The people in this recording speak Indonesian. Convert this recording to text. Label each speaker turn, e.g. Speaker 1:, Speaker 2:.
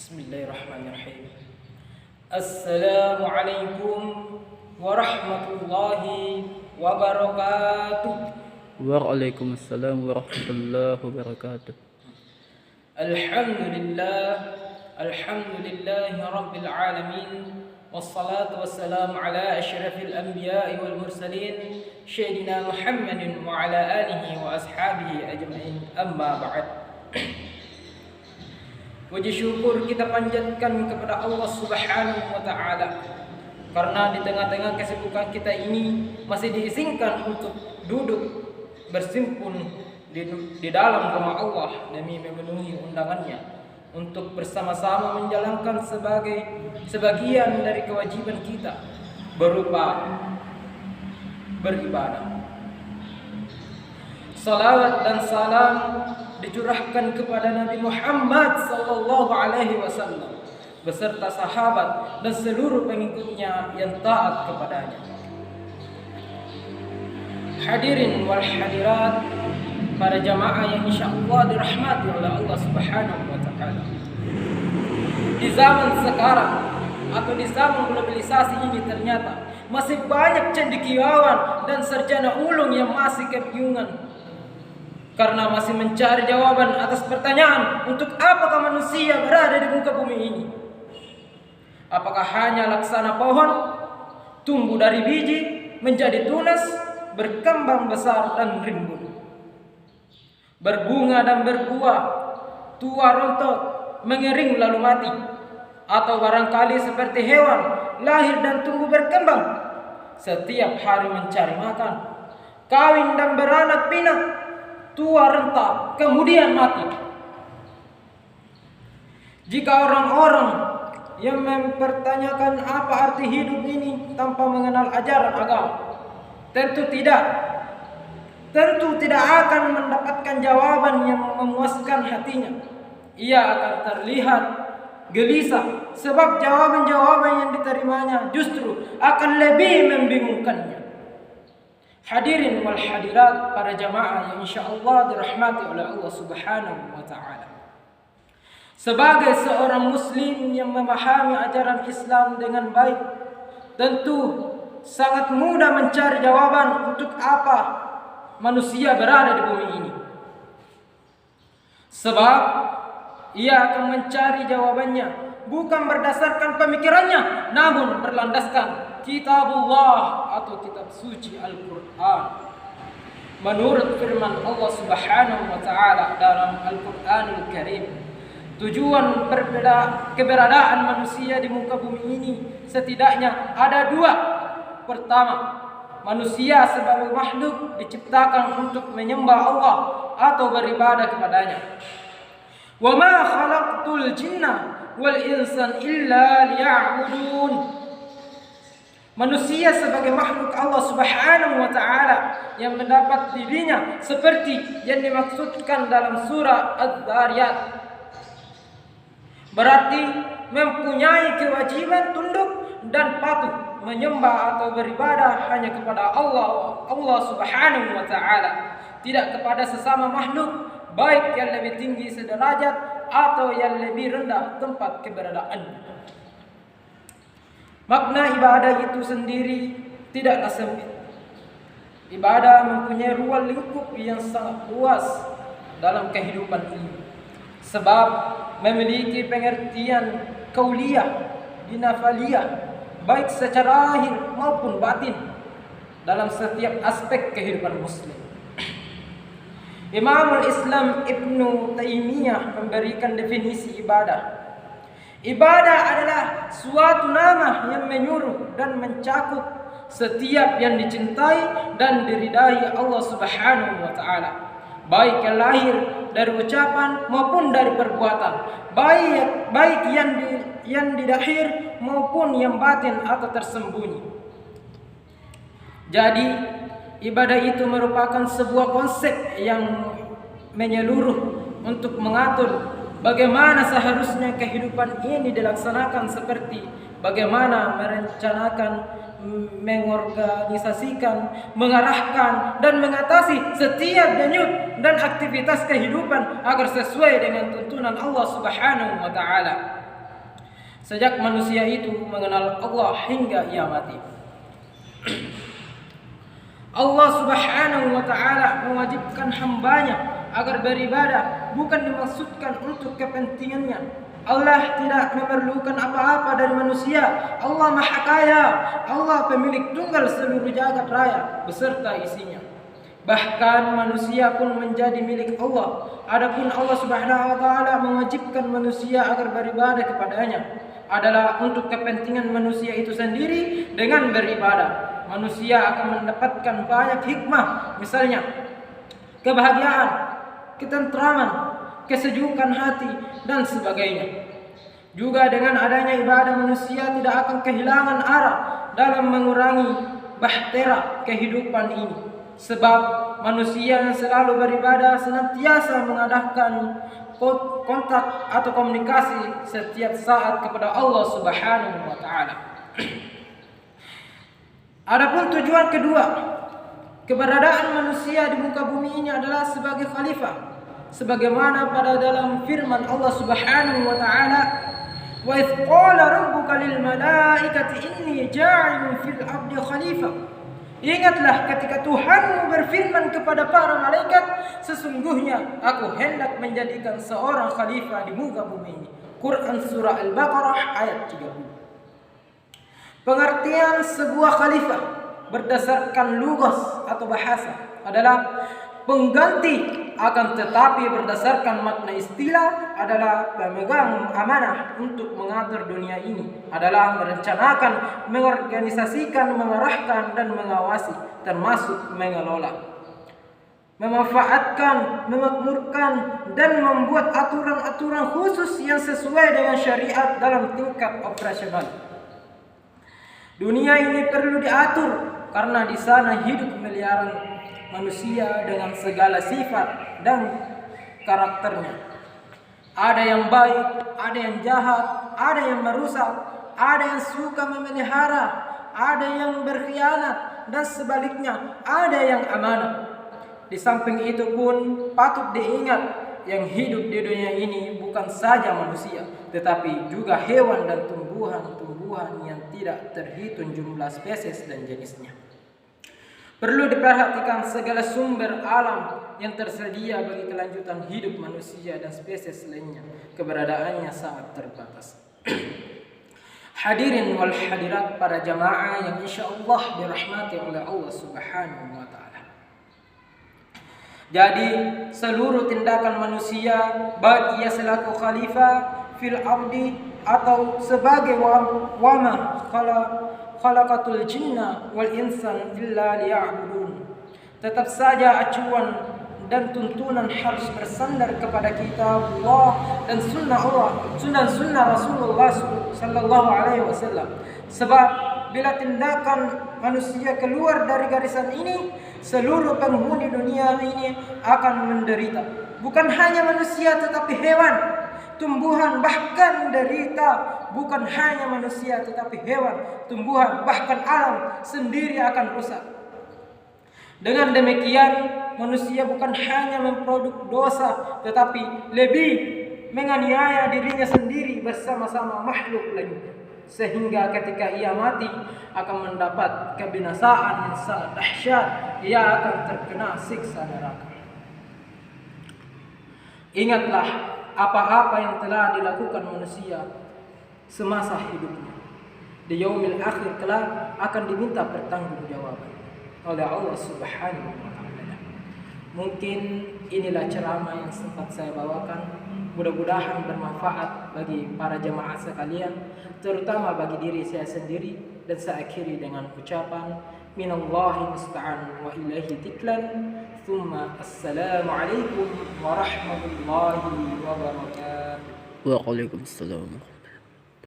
Speaker 1: Bismillahirrahmanirrahim. Assalamualaikum warahmatullahi wabarakatuh.
Speaker 2: Waalaikumsalam warahmatullahi wabarakatuh.
Speaker 1: Alhamdulillahi rabbil alamin. Wassalatu wassalamu ala asyrafil anbiya'i wal mursalin Sayyidina Muhammadin wa ala alihi wa ashabihi ajma'in. Amma ba'd. Puji syukur kita panjatkan kepada Allah Subhanahu wa ta'ala, karena di tengah-tengah kesibukan kita ini masih diizinkan untuk duduk bersimpun di dalam rumah Allah demi memenuhi undangannya untuk bersama-sama menjalankan sebagian dari kewajiban kita berupa beribadah. Salawat dan salam dicurahkan kepada Nabi Muhammad sallallahu alaihi wasallam beserta sahabat dan seluruh pengikutnya yang taat kepadanya. Hadirin wal hadirat, para jamaah yang insyaallah dirahmati oleh Allah Subhanahu wa taala. Di zaman sekarang atau di zaman globalisasi ini ternyata masih banyak cendekiawan dan sarjana ulung yang masih kebingungan karena masih mencari jawaban atas pertanyaan, untuk apakah manusia berada di muka bumi ini? Apakah hanya laksana pohon, tumbuh dari biji, menjadi tunas, berkembang besar dan rimbun, berbunga dan berbuah, tua rontok, mengering lalu mati? Atau barangkali seperti hewan, lahir dan tumbuh berkembang, setiap hari mencari makan, kawin dan beranak pinak, tua renta, kemudian mati. Jika orang-orang yang mempertanyakan apa arti hidup ini tanpa mengenal ajaran agama, tentu tidak akan mendapatkan jawaban yang memuaskan hatinya. Ia akan terlihat gelisah, sebab jawaban-jawaban yang diterimanya justru akan lebih membingungkannya. Hadirin wal hadirat, para jamaah yang insyaallah dirahmati oleh Allah Subhanahu wa taala. Sebagai seorang muslim yang memahami ajaran Islam dengan baik, tentu sangat mudah mencari jawaban untuk apa manusia berada di bumi ini. Sebab ia akan mencari jawabannya bukan berdasarkan pemikirannya, namun berlandaskan Kitabullah atau kitab suci Al-Quran. Menurut firman Allah Subhanahu wa ta'ala dalam Al-Quranul Karim, tujuan keberadaan manusia di muka bumi ini setidaknya ada dua. Pertama, manusia sebagai makhluk diciptakan untuk menyembah Allah atau beribadah kepadanya. Wa ma khalaqtul jinna wal insan illa liya'budun. Manusia sebagai makhluk Allah Subhanahu wa ta'ala yang mendapat dirinya seperti yang dimaksudkan dalam surah Az-Zariyat, berarti mempunyai kewajiban tunduk dan patuh menyembah atau beribadah hanya kepada Allah Subhanahu wa ta'ala, tidak kepada sesama makhluk, baik yang lebih tinggi sederajat atau yang lebih rendah tempat keberadaannya. Makna ibadah itu sendiri tidaklah sempit. Ibadah mempunyai ruang lingkup yang sangat luas dalam kehidupan ini, sebab memiliki pengertian kauliyah, dinafaliyah, baik secara lahir maupun batin dalam setiap aspek kehidupan muslim. Imamul Islam Ibnu Taimiyah memberikan definisi ibadah. Ibadah adalah suatu nama yang menyuruh dan mencakup setiap yang dicintai dan diridai Allah Subhanahu wa ta'ala, baik yang lahir dari ucapan maupun dari perbuatan, baik yang di lahir maupun yang batin atau tersembunyi. Jadi ibadah itu merupakan sebuah konsep yang menyeluruh untuk mengatur bagaimana seharusnya kehidupan ini dilaksanakan, seperti bagaimana merencanakan, mengorganisasikan, mengarahkan, dan mengatasi setiap denyut dan aktivitas kehidupan agar sesuai dengan tuntunan Allah Subhanahu wa ta'ala. sejak manusia itu mengenal Allah hingga ia mati. Allah Subhanahu wa ta'ala mewajibkan hambanya agar beribadah bukan dimaksudkan untuk kepentingannya. Allah tidak memerlukan apa-apa dari manusia. Allah Maha Kaya. Allah pemilik tunggal seluruh jagat raya beserta isinya. Bahkan manusia pun menjadi milik Allah. Adapun Allah Subhanahu wa ta'ala mewajibkan manusia agar beribadah kepadanya adalah untuk kepentingan manusia itu sendiri. Dengan beribadah manusia akan mendapatkan banyak hikmah, misalnya kebahagiaan, ketentraman, kesejukan hati, dan sebagainya. Juga dengan adanya ibadah manusia tidak akan kehilangan arah dalam mengurangi bahtera kehidupan ini. Sebab manusia yang selalu beribadah senantiasa mengadakan kontak atau komunikasi setiap saat kepada Allah Subhanahu wa ta'ala. Adapun tujuan kedua, keberadaan manusia di muka bumi ini adalah sebagai khalifah, sebagaimana pada dalam firman Allah Subhanahu wa ta'ala, wa idh qala rabbuka lil malaikati inni ja'ilun fil ardi khalifah. Ingatlah ketika Tuhanmu berfirman kepada para malaikat, sesungguhnya aku hendak menjadikan seorang khalifah di muka bumi ini. Quran surah Al-Baqarah ayat 30. Pengertian sebuah khalifah berdasarkan lugas atau bahasa adalah pengganti, akan tetapi berdasarkan makna istilah adalah pemegang amanah untuk mengatur dunia ini, adalah merencanakan, mengorganisasikan, mengarahkan, dan mengawasi, termasuk mengelola, memanfaatkan, memakmurkan, dan membuat aturan-aturan khusus yang sesuai dengan syariat dalam tingkat operasional. Dunia ini perlu diatur karena di sana hidup miliaran manusia dengan segala sifat dan karakternya. Ada yang baik, ada yang jahat, ada yang merusak, ada yang suka memelihara, ada yang berkhianat, dan sebaliknya ada yang amanah. Di samping itu pun patut diingat, yang hidup di dunia ini bukan saja manusia, tetapi juga hewan dan tumbuhan-tumbuhan yang tidak terhitung jumlah spesies dan jenisnya. Perlu diperhatikan segala sumber alam yang tersedia bagi kelanjutan hidup manusia dan spesies lainnya. Keberadaannya sangat terbatas. Hadirin wal hadirat para jamaah yang insyaallah dirahmati oleh Allah Subhanahu wa ta'ala. Jadi seluruh tindakan manusia, baik ia selaku khalifah fil ardi atau sebagai wama khalaqatul jinna wal insan illa liya'budun, tetap saja acuan dan tuntunan harus bersandar kepada kitab Allah dan sunnah Rasulullah sallallahu alaihi wasallam. Sebab bila tindakan manusia keluar dari garisan ini, seluruh penghuni dunia ini akan menderita. Bukan hanya manusia tetapi hewan, tumbuhan, bahkan derita. Bukan hanya manusia tetapi hewan, tumbuhan, bahkan alam sendiri akan rusak. Dengan demikian, manusia bukan hanya memproduk dosa, tetapi lebih menganiaya dirinya sendiri bersama-sama makhluk lainnya. Sehingga ketika ia mati akan mendapat kebinasaan yang sangat dahsyat. Ia akan terkena siksa neraka. Ingatlah apa-apa yang telah dilakukan manusia semasa hidupnya. Di yaumil akhir kelak akan diminta pertanggungjawaban oleh Allah Subhanahu wa ta'ala. Mungkin inilah ceramah yang sempat saya bawakan. Mudah-mudahan bermanfaat bagi para jemaah sekalian, terutama bagi diri saya sendiri, dan saya akhiri dengan ucapan minallahi musta'an wa ilaihi tiklan. Thumma assalamualaikum warahmatullahi wabarakatuh.
Speaker 2: Waalaikumsalam.